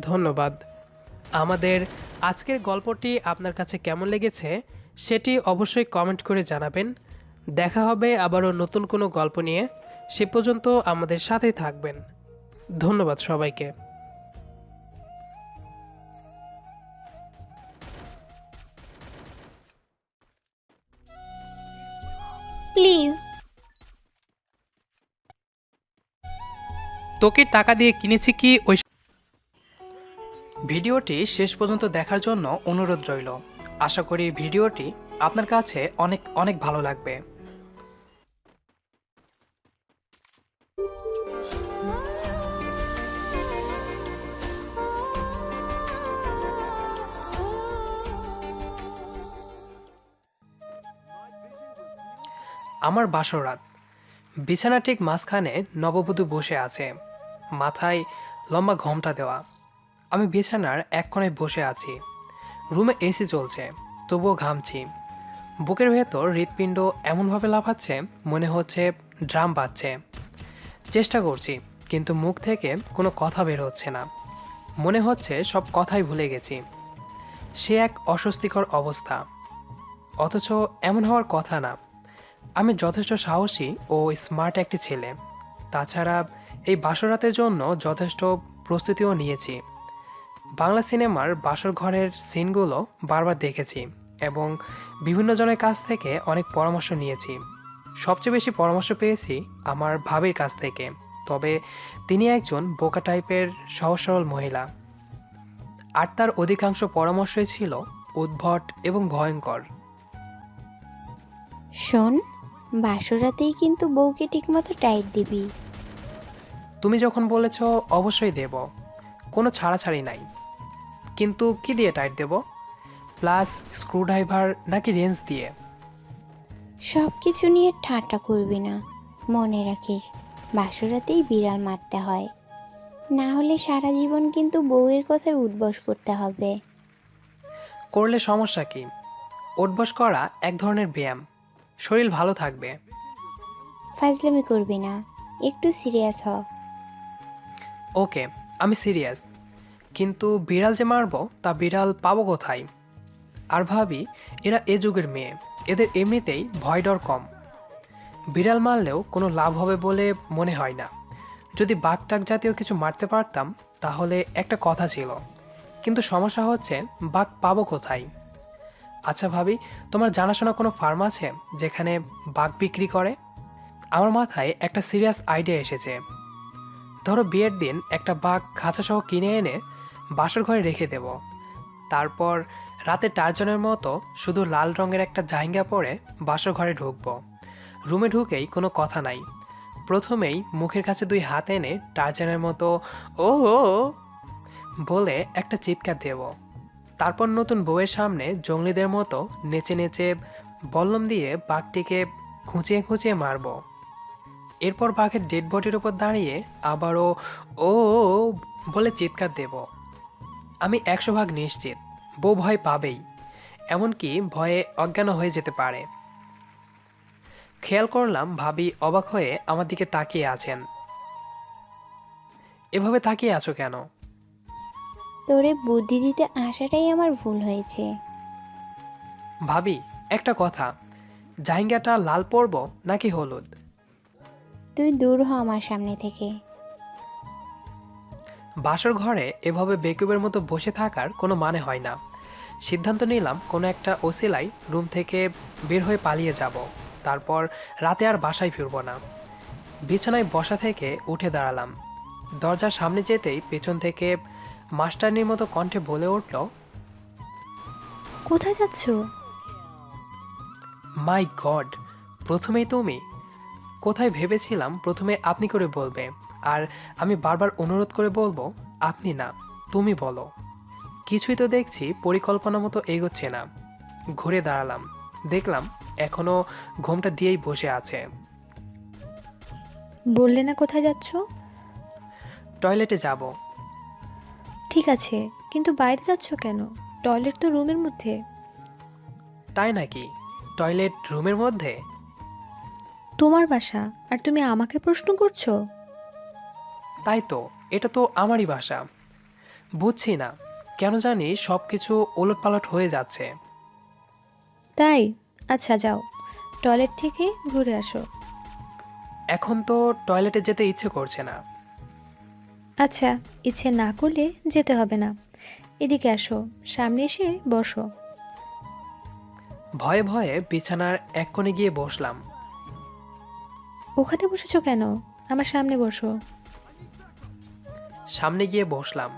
ধন্যবাদ। আমাদের আজকের গল্পটি আপনার কাছে কেমন লেগেছে সেটি অবশ্যই কমেন্ট করে জানাবেন। দেখা হবে আবারও নতুন কোনো গল্প নিয়ে। সে পর্যন্ত আমাদের সাথেই থাকবেন। ধন্যবাদ সবাইকে। প্লিজ। তোকে টাকা দিয়ে কিনেছি কি ওই? ভিডিওটি শেষ পর্যন্ত দেখার জন্য অনুরোধ রইল। আশা করি ভিডিওটি আপনার কাছে অনেক অনেক ভালো লাগবে। আমার বাসরাত। বিছানা ঠিক মাঝখানে নববধূ বসে আছে, মাথায় লম্বা ঘোমটা দেওয়া। আমি বিছানার এক কোণায় বসে আছি। রুমে এসি চলছে, তবুও ঘামছি। বুকের ভেতর হৃৎপিণ্ড এমনভাবে লাফাচ্ছে মনে হচ্ছে ড্রাম বাজছে। চেষ্টা করছি, কিন্তু মুখ থেকে কোনো কথা বের হচ্ছে না। মনে হচ্ছে সব কথাই ভুলে গেছি। সে এক অস্বস্তিকর অবস্থা, অথচ এমন হওয়ার কথা না। আমি যথেষ্ট সাহসী ও স্মার্ট একটি ছেলে। তাছাড়া এই বাসরাতের জন্য যথেষ্ট প্রস্তুতিও নিয়েছি। বাংলা সিনেমার বাসর ঘরের সিনগুলো বারবার দেখেছি এবং বিভিন্ন জনের কাছ থেকে অনেক পরামর্শ নিয়েছি। সবচেয়ে বেশি পরামর্শ পেয়েছি আমার ভাবির কাছ থেকে, তবে তিনি একজন বোকা টাইপের সহজ সরল মহিলা। আর তার অধিকাংশ পরামর্শই ছিল উদ্ভট এবং ভয়ঙ্কর। শোন, বাসরাতেই কিন্তু বউকে ঠিকমতো টাইট দিবি। তুমি যখন বলেছ অবশ্যই দেব, কোনো ছাড়াছাড়ি নাই। কিন্তু কি দিয়ে টাইট দেব? প্লাস স্ক্রুড্রাইভার নাকি রেঞ্জ দিয়ে? সব কিছু নিয়ে ঠাট্টা করবি না। মনে রাখিস, বাসরাতেই বিড়াল মারতে হয়, না হলে সারা জীবন কিন্তু বউয়ের কথায় উঠবস করতে হবে। করলে সমস্যা কি? উঠবস করা এক ধরনের ব্যায়াম, শরীর ভালো থাকবে। ফাজলামি করবি না, একটু সিরিয়াস হ। ওকে, আমি সিরিয়াস। কিন্তু বিড়াল যে মারবো তা বিড়াল পাবো কোথায়? আর ভাবি, এরা এ যুগের মেয়ে, এদের এমনিতেই ভয় ডর কম। বিড়াল মারলেও কোনো লাভ হবে বলে মনে হয় না। যদি বাঘটাক জাতীয় কিছু মারতে পারতাম তাহলে একটা কথা ছিল, কিন্তু সমস্যা হচ্ছে বাঘ পাবো কোথায়? আচ্ছা ভাবি, তোমার জানাশোনা কোনো ফার্ম আছে যেখানে বাঘ বিক্রি করে? আমার মাথায় একটা সিরিয়াস আইডিয়া এসেছে। ধরো বিয়ের দিন একটা বাঘ খাঁচাসহ কিনে এনে বাসর ঘরে রেখে দেব। তারপর রাতে টার্জনের মতো শুধু লাল রঙের একটা জাহিঙ্গা পরে বাসর ঘরে ঢুকবো। রুমে ঢুকেই কোনো কথা নাই, প্রথমেই মুখের কাছে 2 হাত এনে টার্জনের মতো ও ও বলে একটা চিৎকার দেব। তারপর নতুন বউয়ের সামনে জঙ্গলিদের মতো নেচে নেচে বল্লম দিয়ে বাঘটিকে খুঁচিয়ে খুঁচিয়ে মারব। এরপর বাঘের ডেড বডির উপর দাঁড়িয়ে আবারও ও ও বলে চিৎকার দেব। আমি 100 ভাগ নিশ্চিত বউ ভয় পাবেই, এমনকি ভয়ে অজ্ঞান হয়ে যেতে পারে। খেয়াল করলাম ভাবি অবাক হয়ে আমার দিকে তাকিয়ে আছেন। এভাবে তাকিয়ে আছো কেন? তোরে বুদ্ধি দিতে আসাটাই আমার ভুল হয়েছে। ভাবি, একটা কথা, জাহিঙ্গাটা লাল পরব নাকি হলুদ? তুই দূর হ আমার সামনে থেকে। বাসর ঘরে এভাবে বেকুবের মতো বসে থাকার কোনো মানে হয় না। সিদ্ধান্ত নিলাম কোনো একটা ওসিলাই রুম থেকে বের হয়ে পালিয়ে যাব। তারপর রাতে আর বাসায় ফিরব না। বিছানায় বসা থেকে উঠে দাঁড়ালাম। দরজার সামনে যেতেই পেছন থেকে মাস্টারনির মতো কণ্ঠে বলে উঠল, কোথায় যাচ্ছ? মাই গড, প্রথমেই তুমি! কোথায় ভেবেছিলাম প্রথমে আপনি করে বলবে, আর আমি বারবার অনুরোধ করে বলবো আপনি না তুমি বলো। কিছুই তো দেখছি পরিকল্পনা মতো এগোচ্ছে না। ঘুরে দাঁড়ালাম, দেখলাম এখনো ঘোমটা দিয়েই বসে আছে। বললে না কোথায় যাচ্ছ? টয়লেটে যাব। ঠিক আছে, কিন্তু বাইরে যাচ্ছ কেন? টয়লেট তো রুমের মধ্যে। তাই নাকি? টয়লেট রুমের মধ্যে? তোমার বাসা, আর তুমি আমাকে প্রশ্ন করছো? তাই তো, এটা তো আমারই বাসা। বুঝছি না কেন জানি সব কিছু ওলটপালট হয়ে যাচ্ছে। তাই? আচ্ছা যাও, টয়লেট থেকে ঘুরে আসো। এখন তো টয়লেটে যেতে ইচ্ছে করছে না। আচ্ছা, ইচ্ছে না করলে যেতে হবে না। এদিকে আসো, সামনে এসে বসো। ভয়ে ভয়ে বিছানার এক কোণে গিয়ে বসলাম। ওখানে বসেছো কেন? আমার সামনে বসো। সামনে গিয়ে বসলাম।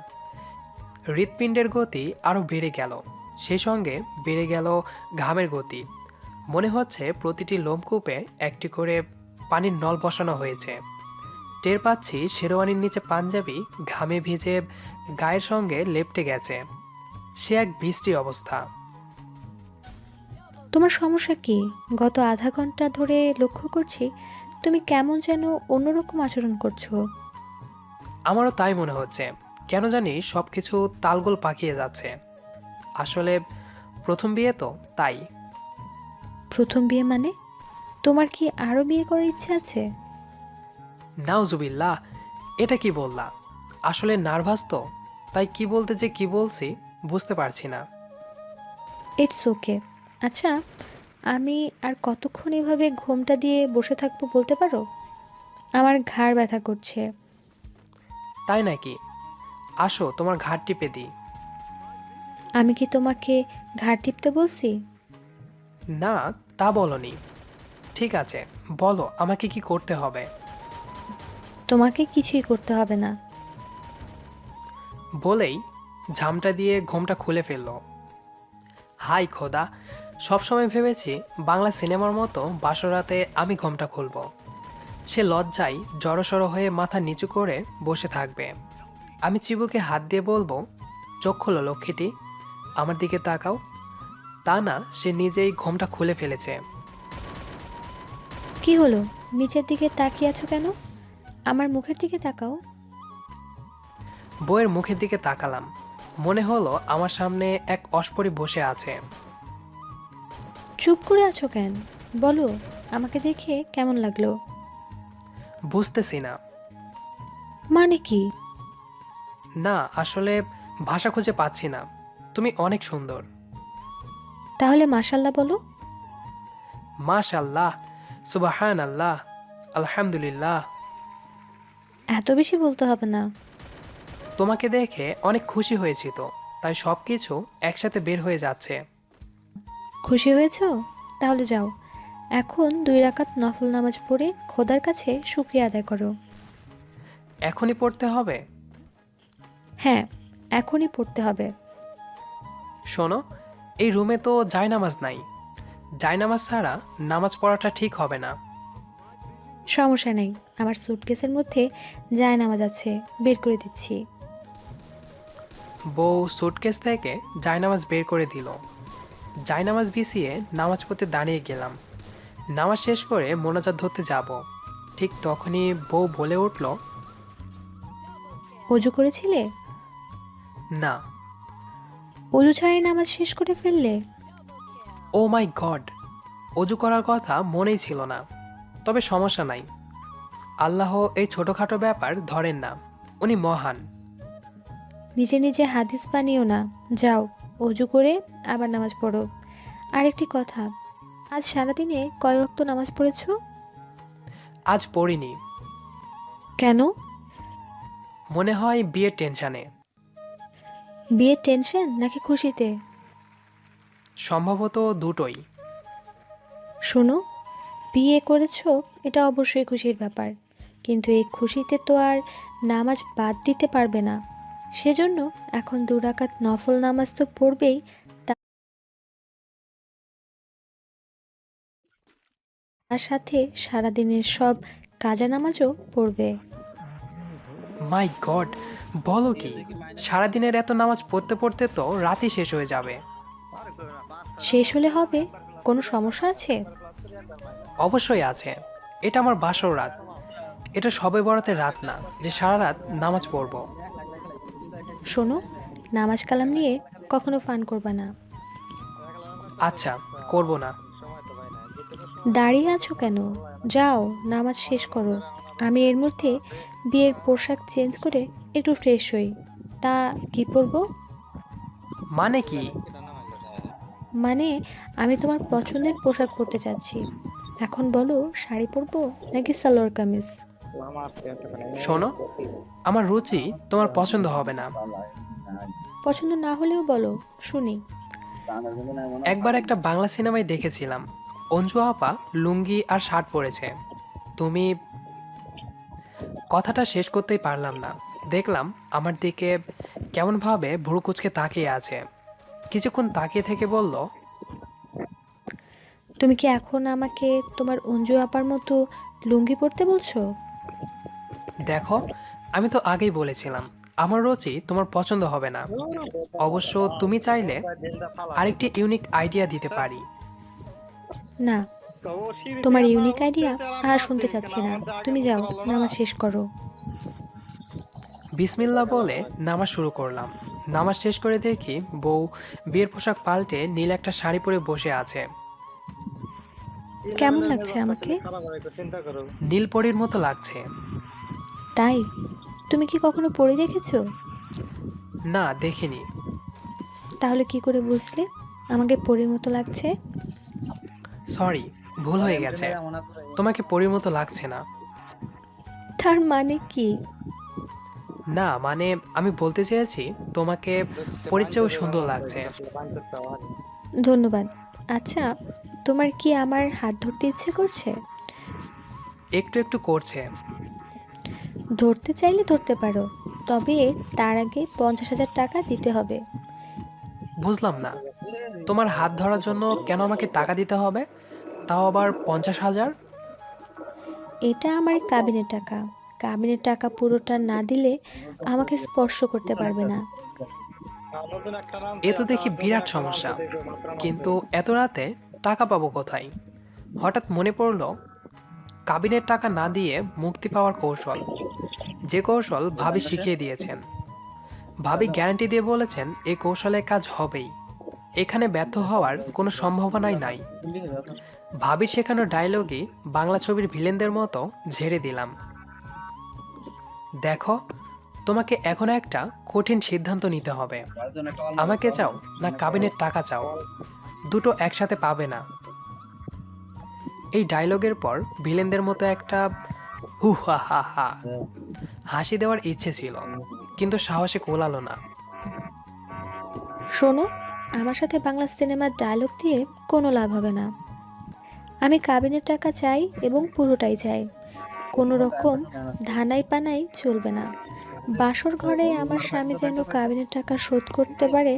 হৃৎপিণ্ডের গতি আরও বেড়ে গেল, সেই সঙ্গে বেড়ে গেল ঘামের গতি। মনে হচ্ছে প্রতিটি লোমকূপে একটি করে পানির নল বসানো হয়েছে। টের পাচ্ছি শেরওয়ানির নিচে পাঞ্জাবি ঘামে ভিজে গায়ের সঙ্গে লেপ্টে গেছে। সে এক বিশ্রী অবস্থা। তোমার সমস্যা কি? গত আধা ঘন্টা ধরে লক্ষ্য করছি তুমি কেমন যেন অন্যরকম আচরণ করছো। আমারও তাই মনে হচ্ছে। কেন জানি সব কিছু তালগোল পাকিয়ে যাচ্ছে। আসলে প্রথম বিয়ে তো, তাই। প্রথম বিয়ে মানে? তোমার কি আরও বিয়ে করার ইচ্ছে আছে? নাউজুবিল্লাহ, এটা কি বললা? আসলে নার্ভাস তো, তাই কি বলতে যে কি বলছি বুঝতে পারছি না। It's okay. আচ্ছা, আমি আর কতক্ষণ এভাবে ঘোমটা দিয়ে বসে থাকবো বলতে পারো? আমার ঘাড় ব্যথা করছে। তাই নাকি? আসো তোমার ঘাড় টিপে দিই। আমি কি তোমাকে ঘাড় টিপতে বলছি? না, তা বলনি। ঠিক আছে, বলো আমাকে কি করতে হবে। তোমাকে কিছুই করতে হবে না। বলেই ঝামটা দিয়ে ঘোমটা খুলে ফেললো। হাই খোদা, সবসময় ভেবেছি বাংলা সিনেমার মতো বাসরাতে আমি ঘোমটা খুলব। সে লজ্জায় জড়সড় হয়ে মাথা নিচু করে বসে থাকবে। আমি চিবুকে হাত দিয়ে বলবো, চোখ খোলো লক্ষ্মীটি, আমার দিকে তাকাও। তা না, সে নিজেই ঘোমটা খুলে ফেলেছে। কি হলো? নিচের দিকে তাকিয়ে আছো কেন? আমার মুখের দিকে তাকাও। বইয়ের মুখের দিকে তাকালাম। মনে হলো আমার সামনে এক অস্পরি বসে আছে। চুপ করে আছো কেন? বলো, আমাকে দেখে কেমন লাগলো? বুঝতেছি না। মানে কি? না, আসলে ভাষা খুঁজে পাচ্ছি না। তুমি অনেক সুন্দর। তাহলে মাশাল্লাহ বলো। মাশাল্লাহ, সুবাহান আল্লাহ, আলহামদুলিল্লাহ। এত বেশি বলতে হবে না। তোমাকে দেখে অনেক খুশি হয়েছি তো, তাই সব কিছু একসাথে বের হয়ে যাচ্ছে। খুশি হয়েছো? তাহলে যাও, এখন 2 রাকাত নফল নামাজ পড়ে খোদার কাছে শুকরিয়া আদায় করো। এখনই পড়তে হবে? হ্যাঁ, এখনই পড়তে হবে। শোনো, এই রুমে তো জায়নামাজ নাই। জায়নামাজ ছাড়া নামাজ পড়াটা ঠিক হবে না। সমস্যা নেই, আমার সুটকেসের মধ্যে জায়নামাজ আছে, বের করে দিচ্ছি। বউ সুটকেস থেকে জায়নামাজ বের করে দিল। জায়নামাজ বিছিয়ে নামাজ পড়তে দাঁড়িয়ে গেলাম। নামাজ শেষ করে মোনাজাত ধরতে যাব। ঠিক তখনই বউ বলে উঠল, অজু করেছিলে? না। অজু ছাড়াই নামাজ শেষ করে ফেললে? ও মাই গড, অজু করার কথা মনেই ছিল না। তবে সমস্যা নাই, আল্লাহ এই ছোটোখাটো ব্যাপার ধরেন না, উনি মহান। নিজে নিজে হাদিস বানিও না। যাও, অজু করে আবার নামাজ পড়ো। আরেকটি কথা, আজ সারাদিনে কয় ওয়াক্ত নামাজ পড়েছো? আজ পড়িনি। কেন? মনে হয় বিয়ের টেনশানে। বিয়ের টেনশন নাকি খুশিতে? সম্ভবত দুটোই। শোনো, বিয়ে করেছো এটা অবশ্যই খুশির ব্যাপার, কিন্তু এই খুশিতে তো আর নামাজ বাদ দিতে পারবে না। সেজন্য এখন 2 রাকাত নফল নামাজ তো পড়বেই, তার সাথে সারাদিনের সব কাজা নামাজও পড়বে। মাই গড, বলো কি? সারাদিনের এত নামাজ পড়তে পড়তে তো রাতই শেষ হয়ে যাবে। শেষ হলে হবে, কোনো সমস্যা আছে? অবশ্যই আছে। এটা আমার বাসর রাত। এটা সবে বরাতের রাত না যে সারা রাত নামাজ পড়ব। শোনো, নামাজ কালাম নিয়ে কখনো ফান করবা না। আচ্ছা, করব না। দাঁড়িয়ে আছো কেন? যাও, নামাজ শেষ করো। আমি এর মধ্যে বিয়ের পোশাক চেঞ্জ করে একটু ফ্রেশ হই। তা কি পরবো? মানে কি? মানে আমি তোমার পছন্দের পোশাক পরতে চাচ্ছি। এখন বলো, শাড়ি পরবো নাকি সালোয়ার কামিজ? শোনো, আমার রুচি তোমার পছন্দ হবে না। পছন্দ না হলেও বলো, শুনি। একবার একটা বাংলা সিনেমায় দেখেছিলাম, অঞ্জু আপা লুঙ্গি আর শার্ট পরেছে। তুমি... কথাটা শেষ করতেই পারলাম না। দেখলাম আমার দিকে কেমনভাবে ভুরু কুঁচকে তাকিয়ে আছে। কিছুক্ষণ তাকিয়ে থেকে বলল, তুমি কি এখন আমাকে তোমার অঞ্জু আপার মতো লুঙ্গি পরতে বলছো? দেখো, আমি তো আগেই বলেছিলাম আমার রুচি তোমার পছন্দ হবে না। অবশ্য তুমি চাইলে আরেকটি ইউনিক আইডিয়া দিতে পারি। না, তোমার ইউনিক আইডিয়া আর শুনতে চাচ্ছি না। তুমি যাও, নামাজ শেষ করো। বিসমিল্লাহ বলে নামাজ শুরু করলাম। নামাজ শেষ করে দেখি বউ বিয়ের পোশাক পাল্টে নীল একটা শাড়ি পরে বসে আছে। কেমন লাগছে আমাকে? নীল পরীর মতো লাগছে। তাই? তুমি কি কখনো পড়ে দেখেছো? না, দেখিনি। তাহলে কি করে বুঝলে আমাকে পরীর মতো লাগছে? সরি, ভুল হয়ে গেছে। তোমাকে পরীর মতো লাগছে না। তার মানে কি? না মানে আমি বলতে চেয়েছি তোমাকে পরীর চেয়েও সুন্দর লাগছে। ধন্যবাদ। আচ্ছা, তোমার কি আমার হাত ধরতে ইচ্ছে করছে? একটু একটু করছে। ধরতে চাইলে ধরতে পারো, তবে তার আগে 50,000 টাকা দিতে হবে। বুঝলাম না, তোমার হাত ধরার জন্য কেন আমাকে টাকা দিতে হবে, তাও আবার 50,000? এটা আমার কাবিনের টাকা। কাবিনের টাকা পুরোটা না দিলে আমাকে স্পর্শ করতে পারবে না। এ তো দেখি বিরাট সমস্যা। কিন্তু এত রাতে টাকা পাবো কোথায়? হঠাৎ মনে পড়ল কাবিনের টাকা না দিয়ে মুক্তি পাওয়ার কৌশল, যে কৌশল ভাবি শিখিয়ে দিয়েছেন। ভাবি গ্যারান্টি দিয়ে বলেছেন এই কৌশলে কাজ হবেই, এখানে ব্যর্থ হওয়ার কোনো সম্ভাবনাই নাই। ভাবির শেখানো ডায়লগই বাংলা ছবির ভিলেনদের মতো ঝেড়ে দিলাম। দেখো, তোমাকে এখন একটা কঠিন সিদ্ধান্ত নিতে হবে। আমাকে চাও না কাবিনের টাকা চাও? দুটো একসাথে পাবে না। এই ডায়লগের পর ভিলেনদের মতো একটা হু হা হা হা হাসি দেওয়ার ইচ্ছে ছিল, কিন্তু সাহসে কোলালো না। শোনো, আমার সাথে বাংলা সিনেমার ডায়লগ দিয়ে কোনো লাভ হবে না। আমি কাবিনের টাকা চাই এবং পুরোটাই চাই। কোনো রকম ধানাই পানাই চলবে না। বাসর ঘরে আমার স্বামী যেন কাবিনের টাকা শোধ করতে পারে,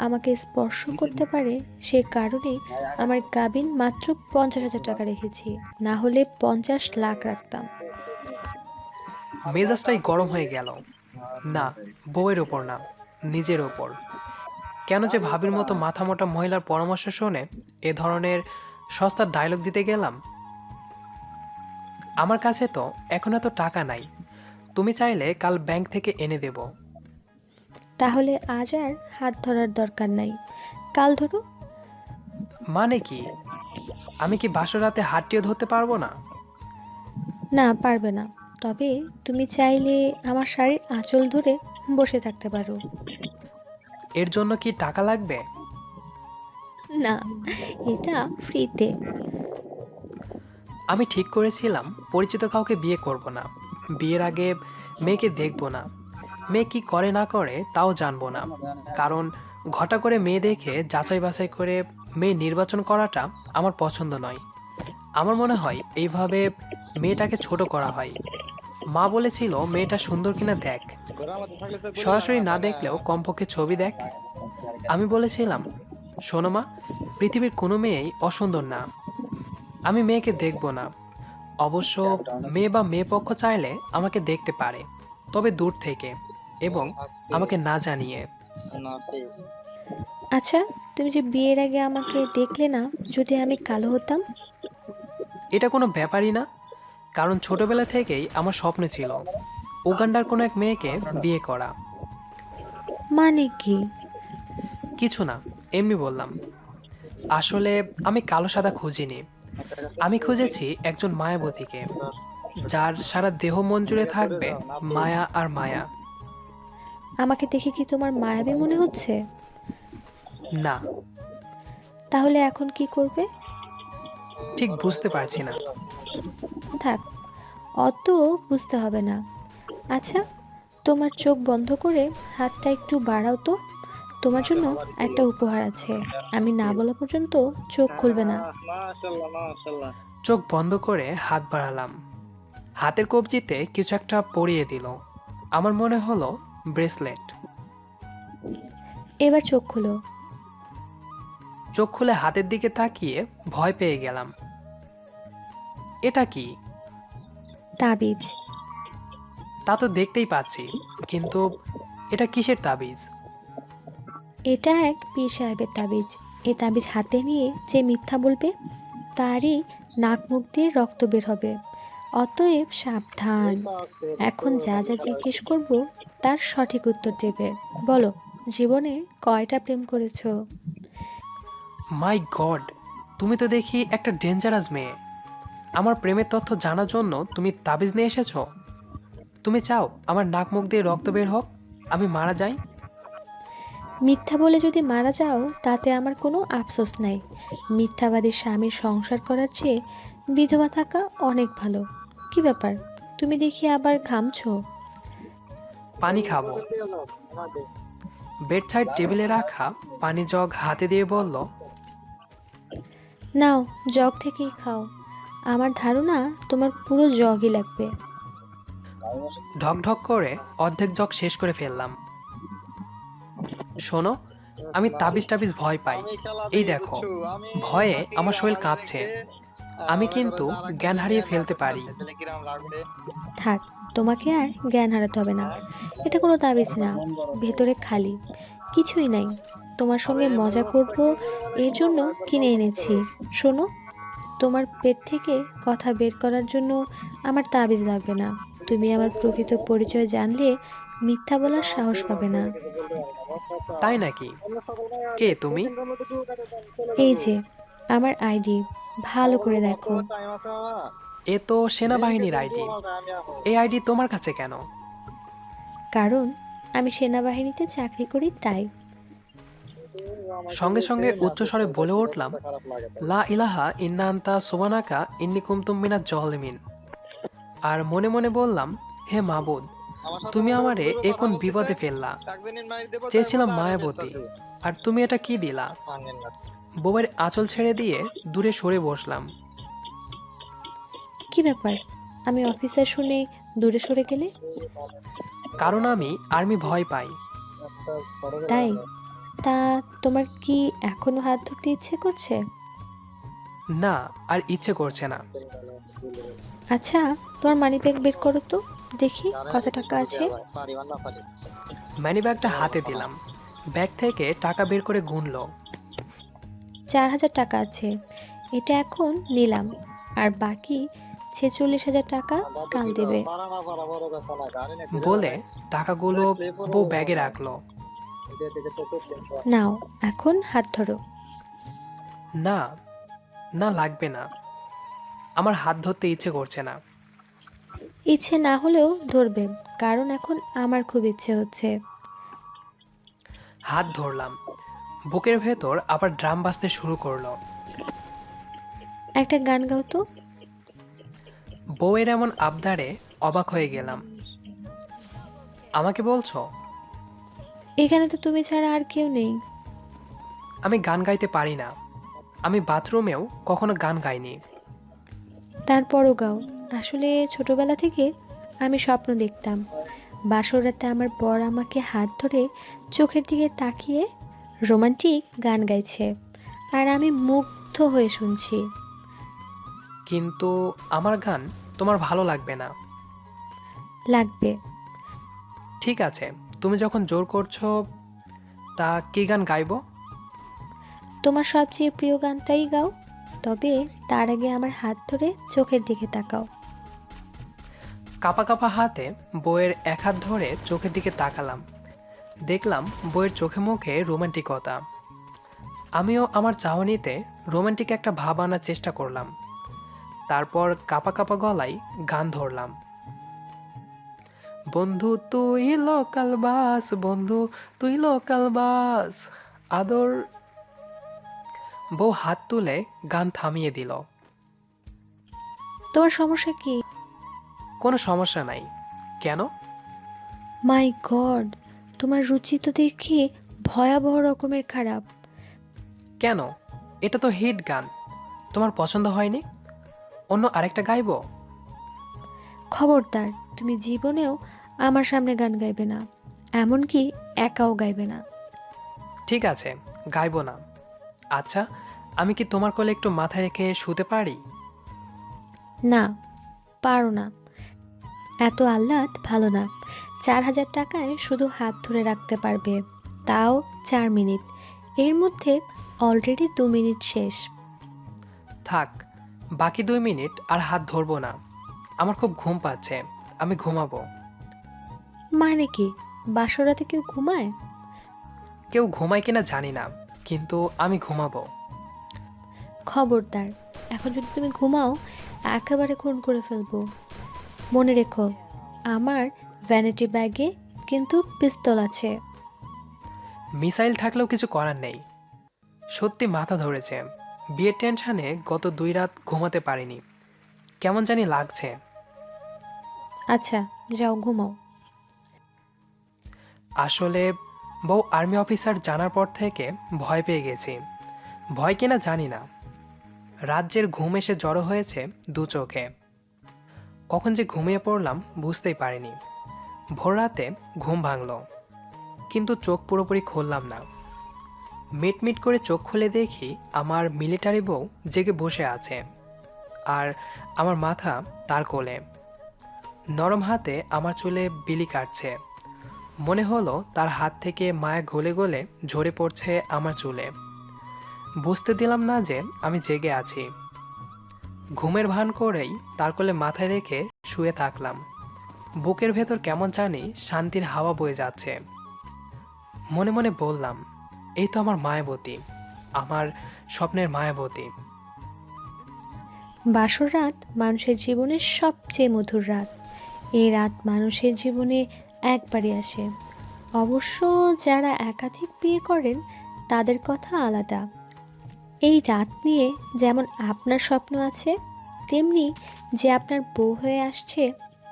আমাকে স্পর্শ করতে পারে, সে কারণেই আমার কাবিন মাত্র 50,000 টাকা রেখেছি, না হলে 50 লাখ রাখতাম। মেজাজটাই গরম হয়ে গেল। না, বউয়ের ওপর না, নিজের ওপর। কেন যে ভাবির মতো মাথা মোটা মহিলার পরামর্শ শুনে এ ধরনের সস্তার ডায়লগ দিতে গেলাম? আমার কাছে তো এখন এত টাকা নাই, তুমি চাইলে কাল ব্যাংক থেকে এনে দেব। তাহলে আজ আর হাত ধরার দরকার নাই, কাল ধরো। মানে কি? আমি কি বাসর রাতে হাতটিও ধরতে পারবো না? না, পারবে না। তবে তুমি চাইলে আমার শাড়ির আঁচল ধরে বসে থাকতে পারো। এর জন্য কি টাকা লাগবে? না, এটা ফ্রিতে। আমি ঠিক করেছিলাম পরিচিত কাউকে বিয়ে করব না। বিয়ের আগে মেয়েকে দেখব না, মেয়ে কি করে না করে তাও জানবো না। কারণ ঘটা করে মেয়ে দেখে যাচাই বাছাই করে মেয়ে নির্বাচন করাটা আমার পছন্দ নয়। আমার মনে হয় এইভাবে মেয়েটাকে ছোট করা হয়। মা বলেছিল মেয়েটা সুন্দর কিনা দেখ, সরাসরি না দেখলেও কমপক্ষে ছবি দেখ। আমি বলেছিলাম, শোনো মা, পৃথিবীর কোনো মেয়েই অসুন্দর না। আমি মেয়েকে দেখব না। অবশ্য মেয়ে বা মেয়ে পক্ষ চাইলে আমাকে দেখতে পারে, তবে দূর থেকে এবং আমাকে না জানিয়ে। আচ্ছা, তুমি যে বিয়ের আগে আমাকে দেখলে না, যদি আমি কালো হতাম? এটা কোনো ব্যাপারই না, কারণ ছোটবেলা থেকেই আমার স্বপ্ন ছিল উগান্ডার কোনো এক মেয়েকে বিয়ে করা। মানে কি? কিছু না, এমনি বললাম। আসলে আমি কালো সাদা খুঁজিনি, আমি খুঁজেছি একজন মায়াবতীকে, যার সারা দেহ মন জুড়ে থাকবে মায়া আর মায়া। আমাকে দেখে কি তোমার মায়াবী মনে হচ্ছে? না, তাহলে এখন কি করবে? ঠিক বুঝতে পারছি না। থাক, অত বুঝতে হবে না। আচ্ছা, তোমার চোখ বন্ধ করে হাতটা একটু বাড়াও তো। তোমার জন্য একটা উপহার আছে, আমি না বলা পর্যন্ত চোখ খুলবে না। চোখ বন্ধ করে হাত বাড়ালাম। হাতের কবজিতে কিছু একটা পরিয়ে দিল। আমার মনে হলো ব্রেসলেট। এবার চোখ খুলো। চোখ খুলে হাতের দিকে তাকিয়ে ভয় পেয়ে গেলাম। এটা কি? তাবিজ। তা তো দেখতেই পাচ্ছি, কিন্তু এটা কিসের তাবিজ? এটা এক পীর সাহেবের তাবিজ। এই তাবিজ হাতে নিয়ে যে মিথ্যা বলবে তারই নাক মুখ দিয়ে রক্ত বের হবে। অতএব সাবধান। এখন যা যা জিজ্ঞেস করব তার সঠিক উত্তর দেবে। বলো, জীবনে কয়টা প্রেম করেছো? মাই গড, তুমি তো দেখি একটা ডেঞ্জারাস মেয়ে। আমার প্রেমের তথ্য জানার জন্য তুমি তাবিজ নিয়ে এসেছো? তুমি চাও আমার নাক মুখ দিয়ে রক্ত বের হোক, আমি মারা যাই? মিথ্যা বলে যদি মারা যাও তাতে আমার কোনো আফসোস নাই। মিথ্যাবাদী স্বামীর সংসার করার চেয়ে বিধবা থাকা অনেক ভালো। কি ব্যাপার, তুমি দেখি আবার ঘামছো? পানি খাবো। বেড সাইড টেবিলে রাখা পানি জগ হাতে দিয়ে বলল, নাও, জগ থেকেই খাও। আমার ধারণা তোমার পুরো জগই লাগবে। ঢক ঢক করে অর্ধেক জগ শেষ করে ফেললাম। শোনো, আমি তাবিজ টাবিজ ভয় পাই। এই দেখো, ভয়ে আমার শরীর কাঁপছে। আমি কিন্তু জ্ঞান হারিয়ে ফেলতে পারি। থাক, তোমাকে আর জ্ঞান হারাতে হবে না। এটা কোনো তাবিজ না, ভেতরে খালি, কিছুই নাই। তোমার সঙ্গে মজা করব এর জন্য কিনে এনেছি। শোনো, তোমার পেট থেকে কথা বের করার জন্য আমার তাবিজ লাগবে না। তুমি আমার প্রকৃত পরিচয় জানলে মিথ্যা বলার সাহস পাবে না। তাই নাকি? কে তুমি? এই যে আমার আইডি, ভালো করে দেখো। এ তো সেনাবাহিনীর আইডি। এই আইডি তোমার কাছে কেন? কারণ আমি সেনাবাহিনীতে চাকরি করি তাই। সঙ্গে সঙ্গে উচ্চস্বরে বলে উঠলাম, লা ইলাহা ইন্না আনতা সুবহানাকা ইন্নী কুনতু মিনাজ জালিমিন। আর মনে মনে বললাম, হে মাবুদ, তুমি আমারে এ কোন বিপদে ফেললা। চেয়েছিলাম মায়াবতী, আর তুমি এটা কি দিলা? বউয়ের আঁচল ছেড়ে দিয়ে দূরে সরে বসলাম। কি ব্যাপার, আমি অফিসার শুনে দূরে সরে গেলে? কারণ আমি আর্মি ভয় পাই। তাই? তা তোমার কি এখনো হাত ধরতে ইচ্ছে করছে? না, আর ইচ্ছে করছে না। আচ্ছা, তোমার মানিব্যাগ বের করো তো, দেখি কত টাকা আছে। মানি ব্যাগটা হাতে দিলাম। ব্যাগ থেকে টাকা বের করে গুনলো। 4000 টাকা আছে, এটা এখন নিলাম। আর বাকি 46,000 টাকা কাল দেবে। বলে টাকাগুলো বউ ব্যাগে রাখলো। নাও, এখন হাত ধরো। না, না লাগবে না। আমার হাত ধরতে ইচ্ছে করছে না। ইচ্ছে না হলেও ধরবে, কারণ এখন আমার খুব ইচ্ছে হচ্ছে। হাত ধরলাম। বুকের ভেতর আবার ড্রাম বাজতে শুরু করলো। একটা গান গাও তো। বউয়ের এমন আবদারে অবাক হয়ে গেলাম। আমাকে বলছো? এখানে তো তুমি ছাড়া আর কেউ নেই। আমি গান গাইতে পারি না। আমি বাথরুমেও কখনো গান গাইনি। তারপরও গাও। আসলে ছোটবেলা থেকে আমি স্বপ্ন দেখতাম বাসর রাতে আমার বর আমাকে হাত ধরে চোখের দিকে তাকিয়ে রোমান্টিক গান গাইছে, আর আমি মুগ্ধ হয়ে শুনছি। কিন্তু আমার গান তোমার ভালো লাগবে না। লাগবে। ঠিক আছে, তুমি যখন জোর করছো, তা কি গান গাইবো? তোমার সবচেয়ে প্রিয় গানটাই গাও, তবে তার আগে আমার হাত ধরে চোখের দিকে তাকাও। কাপা কাপা হাতে বইয়ের এক হাত ধরে চোখের দিকে তাকালাম। দেখলাম বইয়ের চোখে মুখে রোমান্টিকতা। আমিও আমার চাহনিতে রোমান্টিক একটা ভাব আনার চেষ্টা করলাম। তারপর কাপা কাপা গলায় গান ধরলাম। বন্ধু তুই লোকাল বাস, বন্ধু তুই লোকাল বাস, আদর। বউ হাত তুলে গান থামিয়ে দিল। তোমার সমস্যা কি? কোনো সমস্যা নাই। কেন? মাই গড, তোমার রুচি তো দেখি ভয়াবহ রকমের খারাপ। কেন? এটা তো হিট গান। তোমার পছন্দ হয়নি? অন্য আরেকটা গাইবো? খবরদার, তুমি জীবনেও আমার সামনে গান গাইবে না, এমনকি একাও গাইবে না। ঠিক আছে, গাইবো না। আচ্ছা, আমি কি তোমার কোলে একটু মাথা রেখে শুতে পারি? না, পারো না। এত আহ্লাদ ভালো না। 4000 টাকায় শুধু হাত ধরে রাখতে পারবে, তাও 4 মিনিট। এর মধ্যে অলরেডি 2 মিনিট শেষ। থাক, বাকি 2 মিনিট আর হাত ধরবো না। আমার খুব ঘুম পাচ্ছে, আমি ঘুমাবো। মানে কি, বাসরাতে কেউ ঘুমায়? কেউ ঘুমায় কিনা জানি না, কিন্তু আমি ঘুমাবো। খবরদার, এখন যদি তুমি ঘুমাও একেবারে খুন করে ফেলবো। মনে রেখো, আমার ভ্যানিটি ব্যাগে কিন্তু পিস্তল আছে। মিসাইল থাকলেও কিছু করার নেই। সত্যি মাথা ধরেছে, বিয়ের টেনশনে গত 2 রাত ঘুমাতে পারিনি, কেমন জানি লাগছে। আচ্ছা, যাও ঘুমাও। আসলে বউ আর্মি অফিসার জানার পর থেকে ভয় পেয়ে গেছি। ভয় কিনা জানি না, রাজ্যের ঘুম এসে জড়ো হয়েছে 2 চোখে। কখন যে ঘুমিয়ে পড়লাম বুঝতেই পারিনি। ভোর রাতে ঘুম ভাঙল, কিন্তু চোখ পুরোপুরি খুললাম না। মিটমিট করে চোখ খুলে দেখি আমার মিলিটারি বউ জেগে বসে আছে, আর আমার মাথা তার কোলে। নরম হাতে আমার চুলে বিলি কাটছে। মনে হলো তার হাত থেকে মায়া গলে গলে ঝরে পড়ছে আমার চুলে। বুঝতে দিলাম না যে আমি জেগে আছি। ঘুমের ভান করেই তার কোলে মাথায় রেখে শুয়ে থাকলাম। বুকের ভেতর কেমন জানি শান্তির হাওয়া বয়ে যাচ্ছে। মনে মনে বললাম, এই তো আমার মায়াবতী, আমার স্বপ্নের মায়াবতী। বাসর রাত মানুষের জীবনের সবচেয়ে মধুর রাত। এই রাত মানুষের জীবনে একবারই আসে। অবশ্য যারা একাধিক বিয়ে করেন তাদের কথা আলাদা। এই রাত নিয়ে যেমন আপনার স্বপ্ন আছে, তেমনি যে আপনার বউ হয়ে আসছে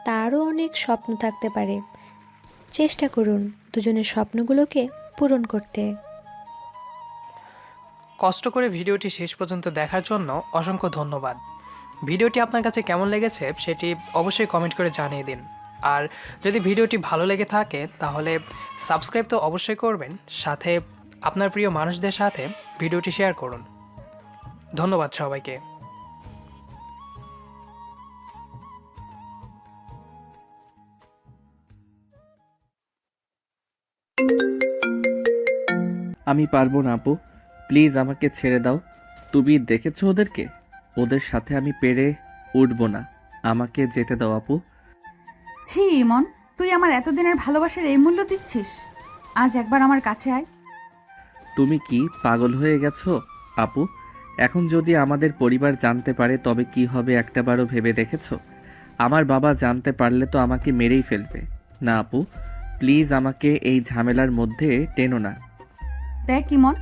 তারও অনেক স্বপ্ন থাকতে পারে। চেষ্টা করুন দুজনের স্বপ্নগুলোকে পূরণ করতে। কষ্ট করে ভিডিওটি শেষ পর্যন্ত দেখার জন্য অসংখ্য ধন্যবাদ। ভিডিওটি আপনার কাছে কেমন লেগেছে সেটি অবশ্যই কমেন্ট করে জানিয়ে দিন। আর যদি ভিডিওটি ভালো লেগে থাকে তাহলে সাবস্ক্রাইব তো অবশ্যই করবেন, সাথে আপনার প্রিয় মানুষদের সাথে ভিডিওটি শেয়ার করুন। ধন্যবাদ সবাইকে। আমি পারবো না আপু, প্লিজ আমাকে ছেড়ে দাও। তুমি দেখেছো ওদেরকে? ওদের সাথে আমি পেরে উঠবো না, আমাকে যেতে দাও আপু। ছি ইমন, তুই আমার এতদিনের ভালোবাসার এই মূল্য দিচ্ছিস? আজ একবার আমার কাছে আয়। তুমি কি পাগল হয়ে গেছো আপু? এখন যদি আমাদের পরিবার জানতে পারে তবে কি হবে একটাবারও ভেবে দেখেছো? আমার বাবা জানতে পারলে তো আমাকে মেরেই ফেলবে। না আপু, প্লিজ আমাকে এই ঝামেলার মধ্যে টেনো না। দেখ ইমন,